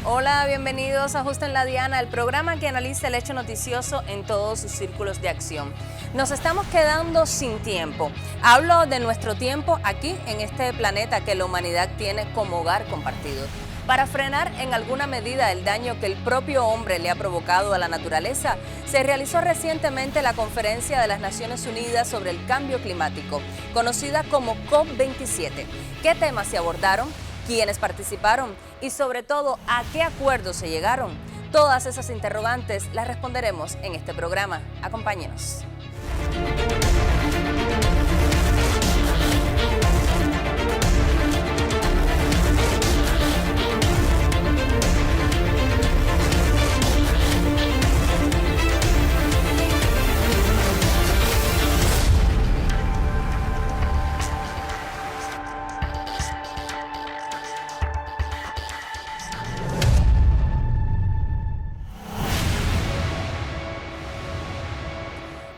Hola, bienvenidos a Justo en la Diana, el programa que analiza el hecho noticioso en todos sus círculos de acción. Nos estamos quedando sin tiempo. Hablo de nuestro tiempo aquí en este planeta que la humanidad tiene como hogar compartido. Para frenar en alguna medida el daño que el propio hombre le ha provocado a la naturaleza, se realizó recientemente la Conferencia de las Naciones Unidas sobre el Cambio Climático, conocida como COP27. ¿Qué temas se abordaron? ¿Quiénes participaron? Y sobre todo, ¿a qué acuerdos se llegaron? Todas esas interrogantes las responderemos en este programa. Acompáñenos.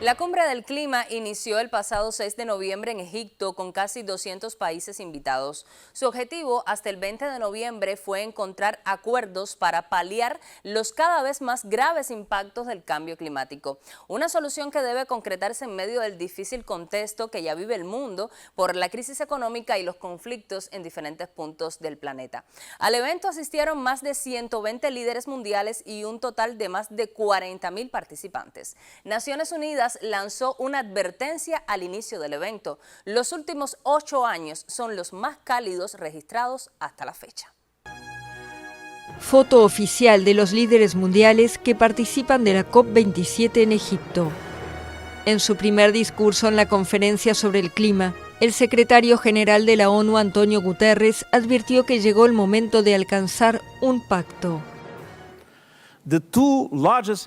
La Cumbre del Clima inició el pasado 6 de noviembre en Egipto con casi 200 países invitados. Su objetivo hasta el 20 de noviembre fue encontrar acuerdos para paliar los cada vez más graves impactos del cambio climático. Una solución que debe concretarse en medio del difícil contexto que ya vive el mundo por la crisis económica y los conflictos en diferentes puntos del planeta. Al evento asistieron más de 120 líderes mundiales y un total de más de 40.000 participantes. Naciones Unidas lanzó una advertencia al inicio del evento. Los últimos 8 años son los más cálidos registrados hasta la fecha. Foto oficial de los líderes mundiales que participan de la COP27 en Egipto. En su primer discurso en la conferencia sobre el clima, el secretario general de la ONU, Antonio Guterres, advirtió que llegó el momento de alcanzar un pacto.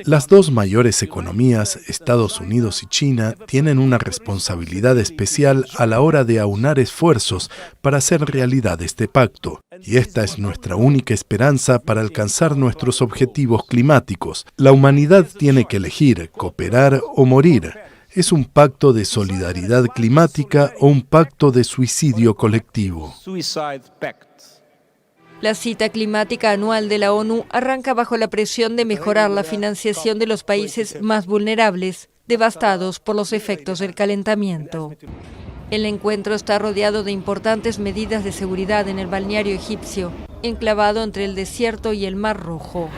Las dos mayores economías, Estados Unidos y China, tienen una responsabilidad especial a la hora de aunar esfuerzos para hacer realidad este pacto. Y esta es nuestra única esperanza para alcanzar nuestros objetivos climáticos. La humanidad tiene que elegir, cooperar o morir. ¿Es un pacto de solidaridad climática o un pacto de suicidio colectivo? La cita climática anual de la ONU arranca bajo la presión de mejorar la financiación de los países más vulnerables, devastados por los efectos del calentamiento. El encuentro está rodeado de importantes medidas de seguridad en el balneario egipcio, enclavado entre el desierto y el Mar Rojo.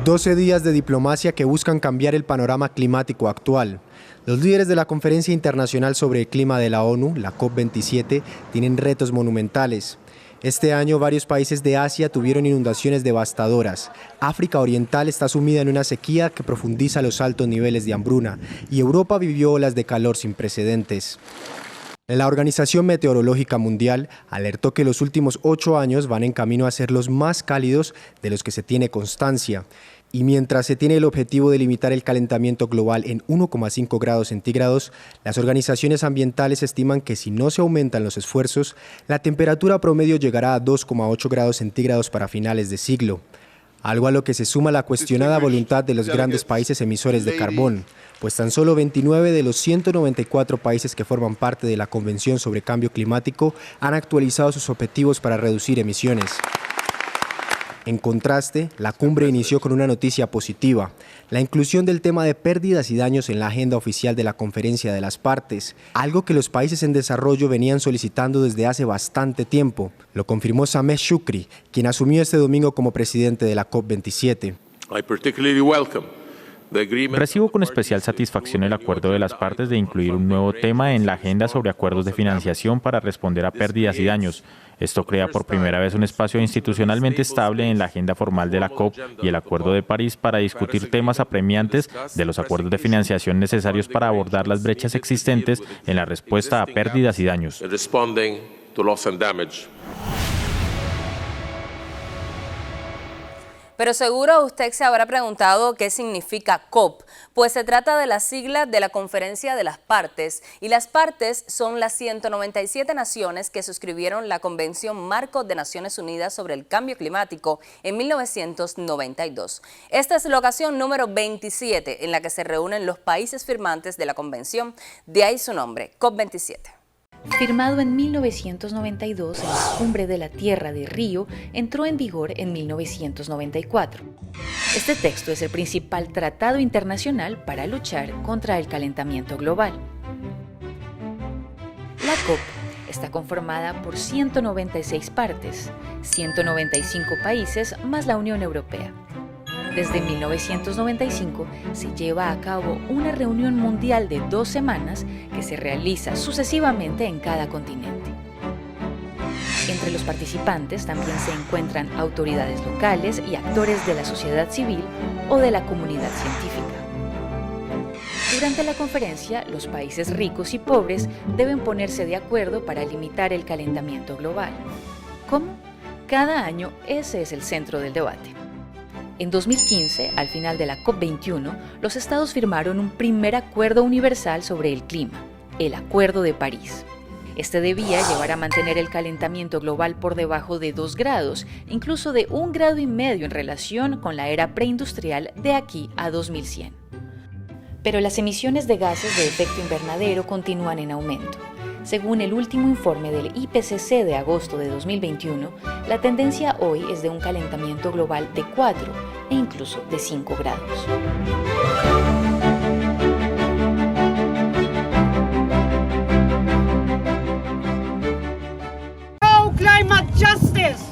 12 días de diplomacia que buscan cambiar el panorama climático actual. Los líderes de la Conferencia Internacional sobre el Clima de la ONU, la COP27, tienen retos monumentales. Este año varios países de Asia tuvieron inundaciones devastadoras. África Oriental está sumida en una sequía que profundiza los altos niveles de hambruna y Europa vivió olas de calor sin precedentes. La Organización Meteorológica Mundial alertó que los últimos 8 años van en camino a ser los más cálidos de los que se tiene constancia. Y mientras se tiene el objetivo de limitar el calentamiento global en 1,5 grados centígrados, las organizaciones ambientales estiman que si no se aumentan los esfuerzos, la temperatura promedio llegará a 2,8 grados centígrados para finales de siglo. Algo a lo que se suma la cuestionada voluntad de los grandes países emisores de carbón, pues tan solo 29 de los 194 países que forman parte de la Convención sobre Cambio Climático han actualizado sus objetivos para reducir emisiones. En contraste, la cumbre inició con una noticia positiva, la inclusión del tema de pérdidas y daños en la agenda oficial de la Conferencia de las Partes, algo que los países en desarrollo venían solicitando desde hace bastante tiempo. Lo confirmó Sameh Shoukry, quien asumió este domingo como presidente de la COP27. Recibo con especial satisfacción el acuerdo de las partes de incluir un nuevo tema en la agenda sobre acuerdos de financiación para responder a pérdidas y daños. Esto crea por primera vez un espacio institucionalmente estable en la agenda formal de la COP y el Acuerdo de París para discutir temas apremiantes de los acuerdos de financiación necesarios para abordar las brechas existentes en la respuesta a pérdidas y daños. Pero seguro usted se habrá preguntado qué significa COP, pues se trata de la sigla de la Conferencia de las Partes, y las partes son las 197 naciones que suscribieron la Convención Marco de Naciones Unidas sobre el Cambio Climático en 1992. Esta es la ocasión número 27 en la que se reúnen los países firmantes de la Convención, de ahí su nombre, COP27. Firmado en 1992 en la Cumbre de la Tierra de Río, entró en vigor en 1994. Este texto es el principal tratado internacional para luchar contra el calentamiento global. La COP está conformada por 196 partes, 195 países más la Unión Europea. Desde 1995 se lleva a cabo una reunión mundial de 2 semanas que se realiza sucesivamente en cada continente. Entre los participantes también se encuentran autoridades locales y actores de la sociedad civil o de la comunidad científica. Durante la conferencia, los países ricos y pobres deben ponerse de acuerdo para limitar el calentamiento global. ¿Cómo? Cada año ese es el centro del debate. En 2015, al final de la COP21, los estados firmaron un primer acuerdo universal sobre el clima, el Acuerdo de París. Este debía llevar a mantener el calentamiento global por debajo de 2 grados, incluso de 1,5 grados en relación con la era preindustrial de aquí a 2100. Pero las emisiones de gases de efecto invernadero continúan en aumento. Según el último informe del IPCC de agosto de 2021, la tendencia hoy es de un calentamiento global de 4 e incluso de 5 grados. No climate justice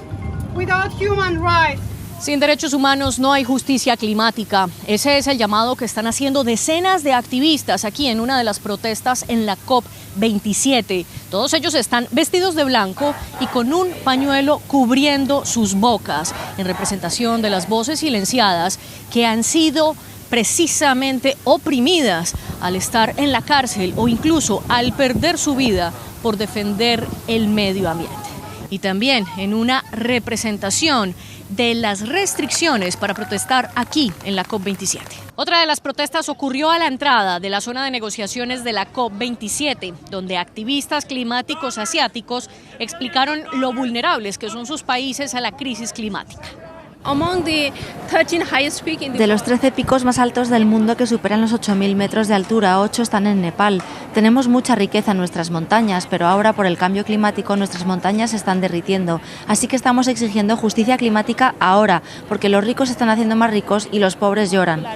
without human rights. Sin derechos humanos no hay justicia climática. Ese es el llamado que están haciendo decenas de activistas aquí en una de las protestas en la COP27. Todos ellos están vestidos de blanco y con un pañuelo cubriendo sus bocas, en representación de las voces silenciadas que han sido precisamente oprimidas al estar en la cárcel o incluso al perder su vida por defender el medio ambiente. Y también en una representación de las restricciones para protestar aquí en la COP27. Otra de las protestas ocurrió a la entrada de la zona de negociaciones de la COP27, donde activistas climáticos asiáticos explicaron lo vulnerables que son sus países a la crisis climática. De los 13 picos más altos del mundo que superan los 8.000 metros de altura, 8 están en Nepal. Tenemos mucha riqueza en nuestras montañas, pero ahora por el cambio climático nuestras montañas se están derritiendo. Así que estamos exigiendo justicia climática ahora, porque los ricos se están haciendo más ricos y los pobres lloran.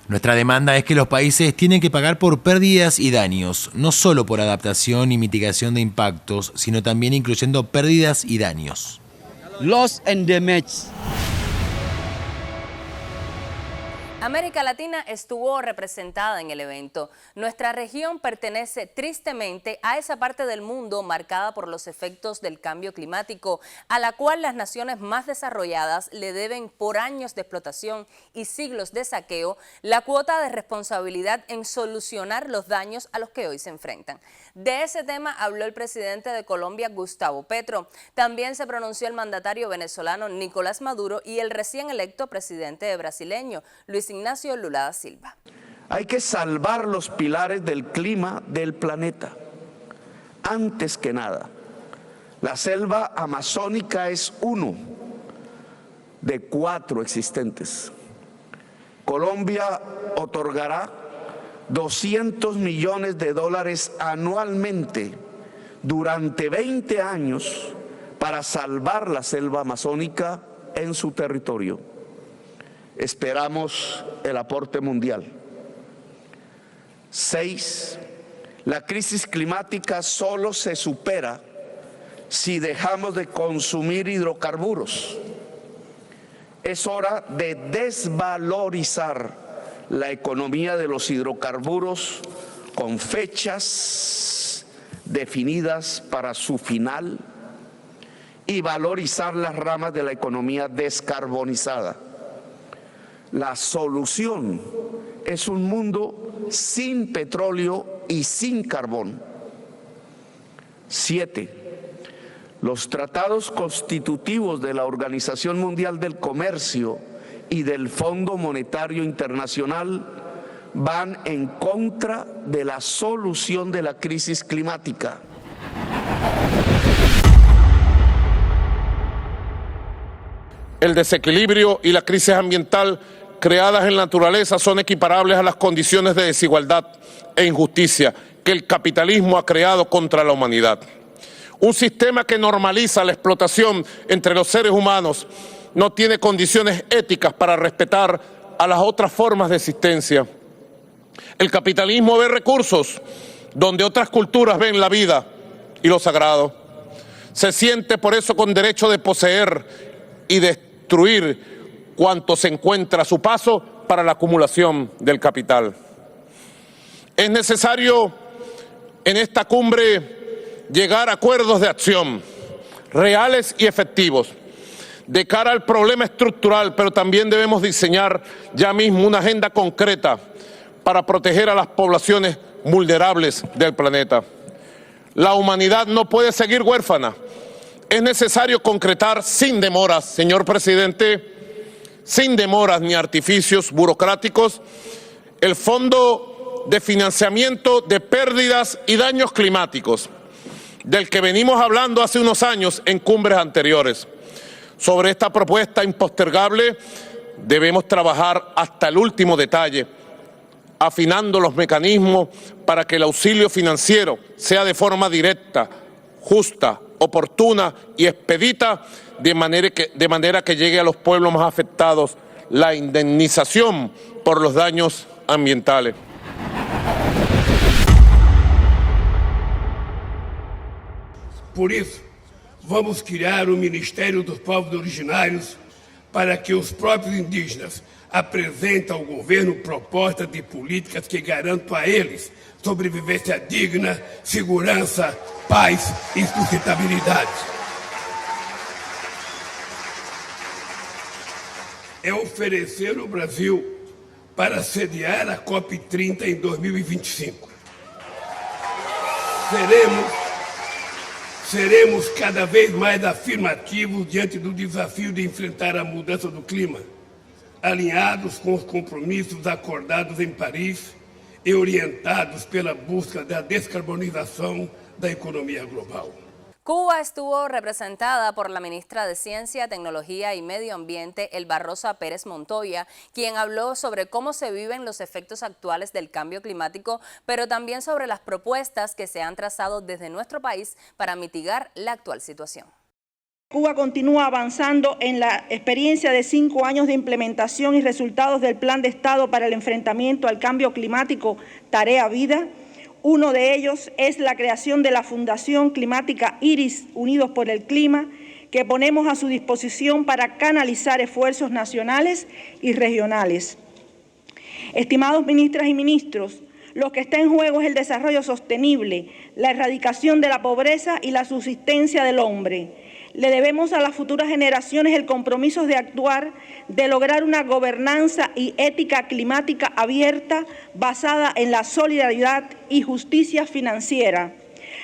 Nuestra demanda es que los países tienen que pagar por pérdidas y daños, no solo por adaptación y mitigación de impactos, sino también incluyendo pérdidas y daños. Loss and damage. América Latina estuvo representada en el evento. Nuestra región pertenece tristemente a esa parte del mundo marcada por los efectos del cambio climático, a la cual las naciones más desarrolladas le deben por años de explotación y siglos de saqueo la cuota de responsabilidad en solucionar los daños a los que hoy se enfrentan. De ese tema habló el presidente de Colombia, Gustavo Petro. También se pronunció el mandatario venezolano Nicolás Maduro y el recién electo presidente brasileño, Luis Ignacio Lula da Silva. Hay que salvar los pilares del clima del planeta. Antes que nada, la selva amazónica es uno de 4 existentes. Colombia otorgará $200 millones anualmente durante 20 años para salvar la selva amazónica en su territorio. Esperamos el aporte mundial. 6. La crisis climática solo se supera si dejamos de consumir hidrocarburos. Es hora de desvalorizar la economía de los hidrocarburos con fechas definidas para su final y valorizar las ramas de la economía descarbonizada. La solución es un mundo sin petróleo y sin carbón. 7. Los tratados constitutivos de la Organización Mundial del Comercio y del Fondo Monetario Internacional van en contra de la solución de la crisis climática. El desequilibrio y la crisis ambiental creadas en la naturaleza son equiparables a las condiciones de desigualdad e injusticia que el capitalismo ha creado contra la humanidad. Un sistema que normaliza la explotación entre los seres humanos no tiene condiciones éticas para respetar a las otras formas de existencia. El capitalismo ve recursos donde otras culturas ven la vida y lo sagrado. Se siente por eso con derecho de poseer y destruir cuanto se encuentra a su paso para la acumulación del capital. Es necesario en esta cumbre llegar a acuerdos de acción reales y efectivos de cara al problema estructural, pero también debemos diseñar ya mismo una agenda concreta para proteger a las poblaciones vulnerables del planeta. La humanidad no puede seguir huérfana. Es necesario concretar sin demoras, señor presidente, sin demoras ni artificios burocráticos, el Fondo de Financiamiento de Pérdidas y Daños Climáticos, del que venimos hablando hace unos años en cumbres anteriores. Sobre esta propuesta impostergable debemos trabajar hasta el último detalle, afinando los mecanismos para que el auxilio financiero sea de forma directa, justa, oportuna y expedita, de manera que llegue a los pueblos más afectados la indemnización por los daños ambientales. Por isso, vamos criar o Ministério dos Povos Originários para que os próprios indígenas apresentem ao governo propostas de políticas que garantam a eles sobrevivência digna, segurança, paz e sustentabilidade. É oferecer o Brasil para sediar a COP30 em 2025. Seremos cada vez mais afirmativos diante do desafio de enfrentar a mudança do clima, alinhados com os compromissos acordados em Paris e orientados pela busca da descarbonização da economia global. Cuba estuvo representada por la ministra de Ciencia, Tecnología y Medio Ambiente, Elba Rosa Pérez Montoya, quien habló sobre cómo se viven los efectos actuales del cambio climático, pero también sobre las propuestas que se han trazado desde nuestro país para mitigar la actual situación. Cuba continúa avanzando en la experiencia de 5 años de implementación y resultados del Plan de Estado para el enfrentamiento al cambio climático Tarea Vida. Uno de ellos es la creación de la Fundación Climática IRIS Unidos por el Clima, que ponemos a su disposición para canalizar esfuerzos nacionales y regionales. Estimados ministras y ministros, lo que está en juego es el desarrollo sostenible, la erradicación de la pobreza y la subsistencia del hombre. Le debemos a las futuras generaciones el compromiso de actuar, de lograr una gobernanza y ética climática abierta basada en la solidaridad y justicia financiera.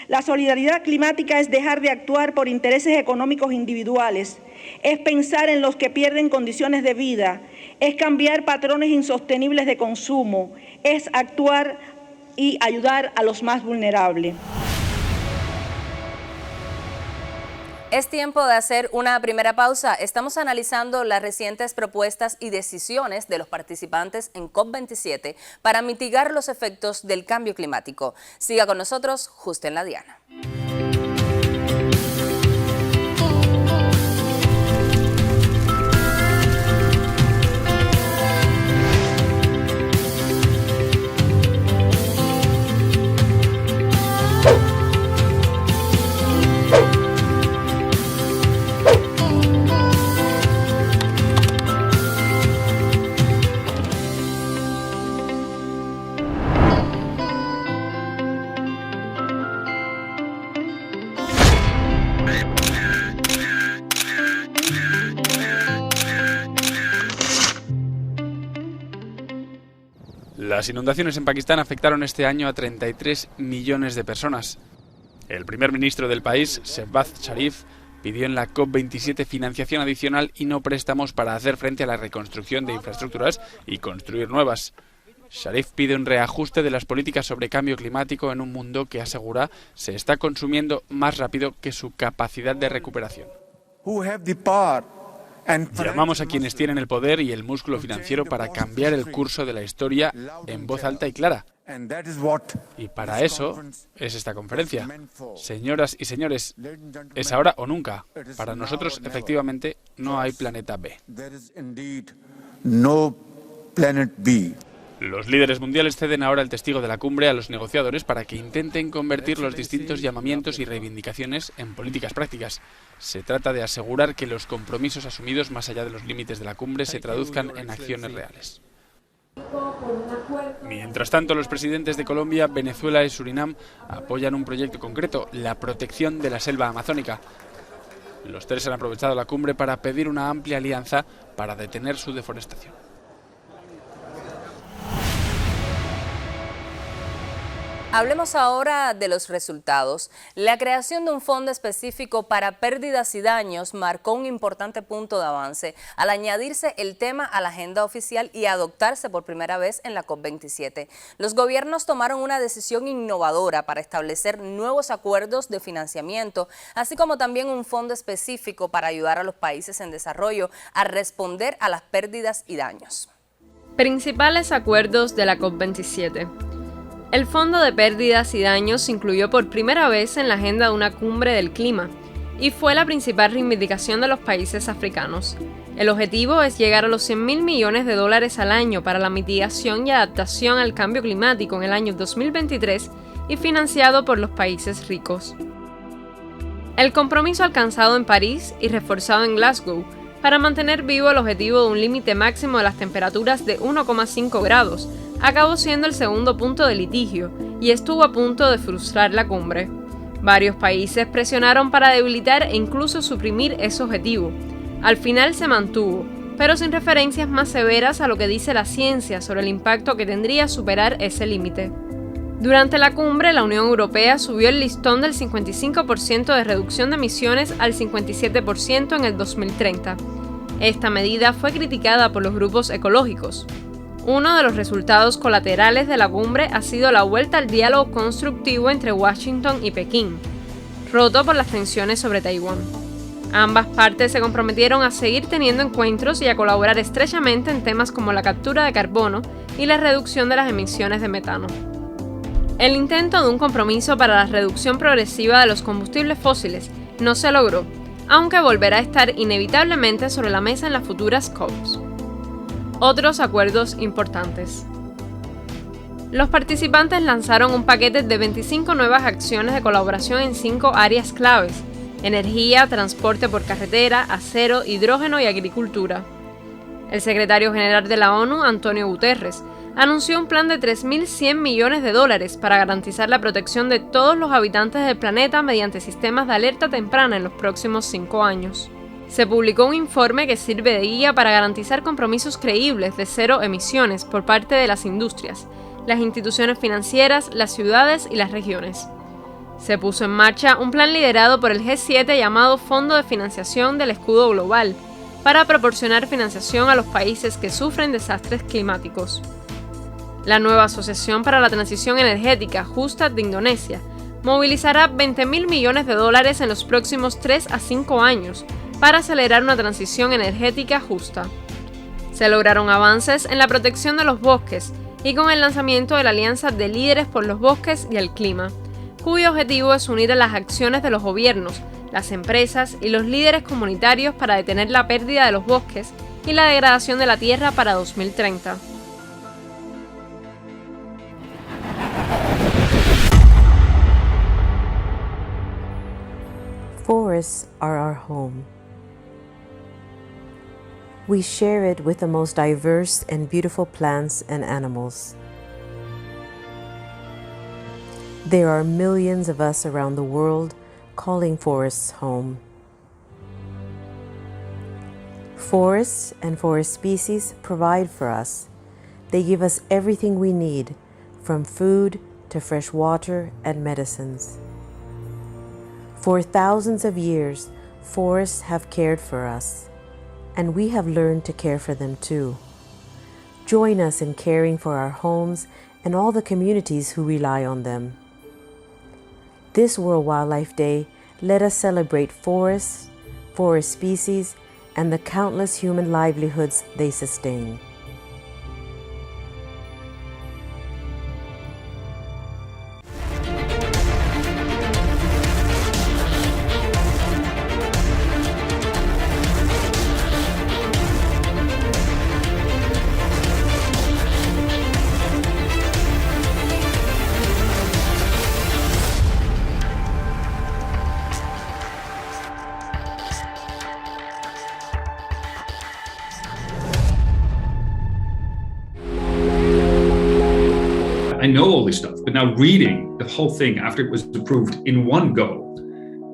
La solidaridad climática es dejar de actuar por intereses económicos individuales, es pensar en los que pierden condiciones de vida, es cambiar patrones insostenibles de consumo, es actuar y ayudar a los más vulnerables. Es tiempo de hacer una primera pausa. Estamos analizando las recientes propuestas y decisiones de los participantes en COP27 para mitigar los efectos del cambio climático. Siga con nosotros justo en la diana. Las inundaciones en Pakistán afectaron este año a 33 millones de personas. El primer ministro del país, Shehbaz Sharif, pidió en la COP27 financiación adicional y no préstamos para hacer frente a la reconstrucción de infraestructuras y construir nuevas. Sharif pide un reajuste de las políticas sobre cambio climático en un mundo que, asegura, se está consumiendo más rápido que su capacidad de recuperación. Llamamos a quienes tienen el poder y el músculo financiero para cambiar el curso de la historia en voz alta y clara. Y para eso es esta conferencia. Señoras y señores, es ahora o nunca. Para nosotros, efectivamente, no hay planeta B. Los líderes mundiales ceden ahora el testigo de la cumbre a los negociadores para que intenten convertir los distintos llamamientos y reivindicaciones en políticas prácticas. Se trata de asegurar que los compromisos asumidos más allá de los límites de la cumbre se traduzcan en acciones reales. Mientras tanto, los presidentes de Colombia, Venezuela y Surinam apoyan un proyecto concreto, la protección de la selva amazónica. Los tres han aprovechado la cumbre para pedir una amplia alianza para detener su deforestación. Hablemos ahora de los resultados. La creación de un fondo específico para pérdidas y daños marcó un importante punto de avance al añadirse el tema a la agenda oficial y adoptarse por primera vez en la COP27. Los gobiernos tomaron una decisión innovadora para establecer nuevos acuerdos de financiamiento, así como también un fondo específico para ayudar a los países en desarrollo a responder a las pérdidas y daños. Principales acuerdos de la COP27. El Fondo de Pérdidas y Daños se incluyó por primera vez en la agenda de una cumbre del clima y fue la principal reivindicación de los países africanos. El objetivo es llegar a los 100.000 millones de dólares al año para la mitigación y adaptación al cambio climático en el año 2023 y financiado por los países ricos. El compromiso alcanzado en París y reforzado en Glasgow para mantener vivo el objetivo de un límite máximo de las temperaturas de 1,5 grados acabó siendo el segundo punto de litigio y estuvo a punto de frustrar la cumbre. Varios países presionaron para debilitar e incluso suprimir ese objetivo. Al final se mantuvo, pero sin referencias más severas a lo que dice la ciencia sobre el impacto que tendría superar ese límite. Durante la cumbre, la Unión Europea subió el listón del 55% de reducción de emisiones al 57% en el 2030. Esta medida fue criticada por los grupos ecológicos. Uno de los resultados colaterales de la cumbre ha sido la vuelta al diálogo constructivo entre Washington y Pekín, roto por las tensiones sobre Taiwán. Ambas partes se comprometieron a seguir teniendo encuentros y a colaborar estrechamente en temas como la captura de carbono y la reducción de las emisiones de metano. El intento de un compromiso para la reducción progresiva de los combustibles fósiles no se logró, aunque volverá a estar inevitablemente sobre la mesa en las futuras COPs. Otros acuerdos importantes. Los participantes lanzaron un paquete de 25 nuevas acciones de colaboración en 5 áreas claves: energía, transporte por carretera, acero, hidrógeno y agricultura. El secretario general de la ONU, Antonio Guterres, anunció un plan de 3.100 millones de dólares para garantizar la protección de todos los habitantes del planeta mediante sistemas de alerta temprana en los próximos 5 años. Se publicó un informe que sirve de guía para garantizar compromisos creíbles de cero emisiones por parte de las industrias, las instituciones financieras, las ciudades y las regiones. Se puso en marcha un plan liderado por el G7 llamado Fondo de Financiación del Escudo Global, para proporcionar financiación a los países que sufren desastres climáticos. La nueva Asociación para la Transición Energética Justa de Indonesia movilizará 20.000 millones de dólares en los próximos 3 a 5 años para acelerar una transición energética justa. Se lograron avances en la protección de los bosques y con el lanzamiento de la Alianza de Líderes por los Bosques y el Clima, cuyo objetivo es unir a las acciones de los gobiernos, las empresas y los líderes comunitarios para detener la pérdida de los bosques y la degradación de la tierra para 2030. Forests are our home. We share it with the most diverse and beautiful plants and animals. There are millions of us around the world calling forests home. Forests and forest species provide for us. They give us everything we need, from food to fresh water and medicines. For thousands of years, forests have cared for us, and we have learned to care for them too. Join us in caring for our homes and all the communities who rely on them. This World Wildlife Day, let us celebrate forests, forest species, and the countless human livelihoods they sustain. I know all this stuff, but now reading the whole thing after it was approved in one go,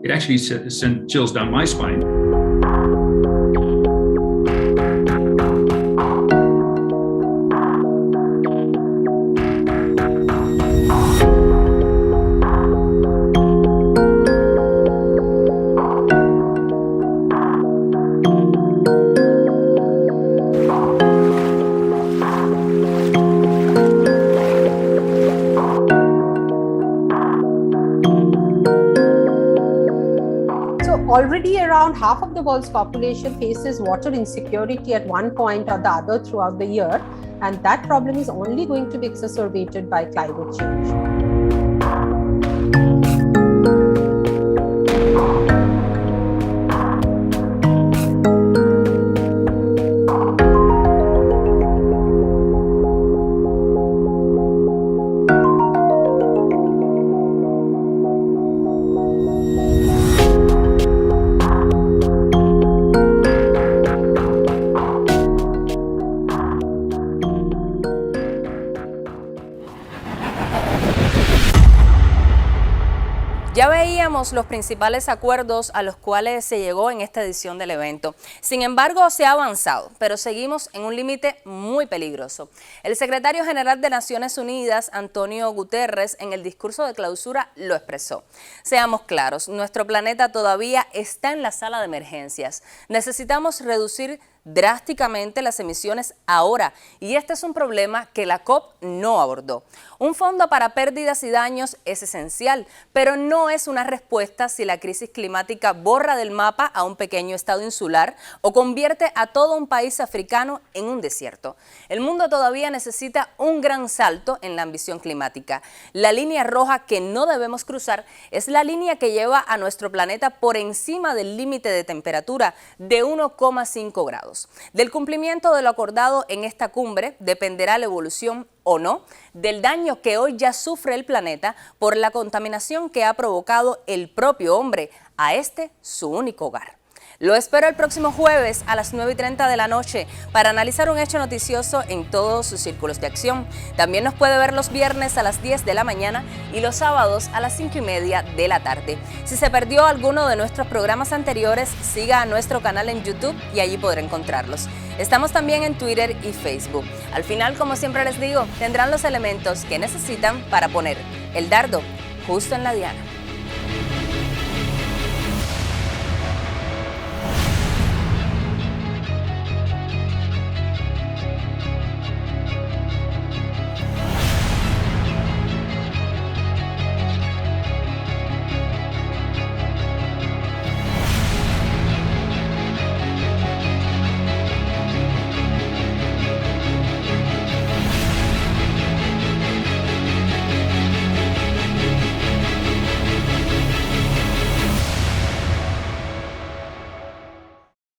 it actually sent chills down my spine. Already around half of the world's population faces water insecurity at one point or the other throughout the year, and that problem is only going to be exacerbated by climate change. Ya veíamos los principales acuerdos a los cuales se llegó en esta edición del evento. Sin embargo, se ha avanzado, pero seguimos en un límite muy peligroso. El secretario general de Naciones Unidas, Antonio Guterres, en el discurso de clausura lo expresó. Seamos claros, nuestro planeta todavía está en la sala de emergencias. Necesitamos reducir drásticamente las emisiones ahora, y este es un problema que la COP no abordó. Un fondo para pérdidas y daños es esencial, pero no es una respuesta si la crisis climática borra del mapa a un pequeño estado insular o convierte a todo un país africano en un desierto. El mundo todavía necesita un gran salto en la ambición climática. La línea roja que no debemos cruzar es la línea que lleva a nuestro planeta por encima del límite de temperatura de 1,5 grados. Del cumplimiento de lo acordado en esta cumbre dependerá la evolución o no del daño que hoy ya sufre el planeta por la contaminación que ha provocado el propio hombre a este su único hogar. Lo espero el próximo jueves a las 9:30 de la noche para analizar un hecho noticioso en todos sus círculos de acción. También nos puede ver los viernes a las 10 de la mañana y los sábados a las 5:30 de la tarde. Si se perdió alguno de nuestros programas anteriores, siga a nuestro canal en YouTube y allí podrá encontrarlos. Estamos también en Twitter y Facebook. Al final, como siempre les digo, tendrán los elementos que necesitan para poner el dardo justo en la diana.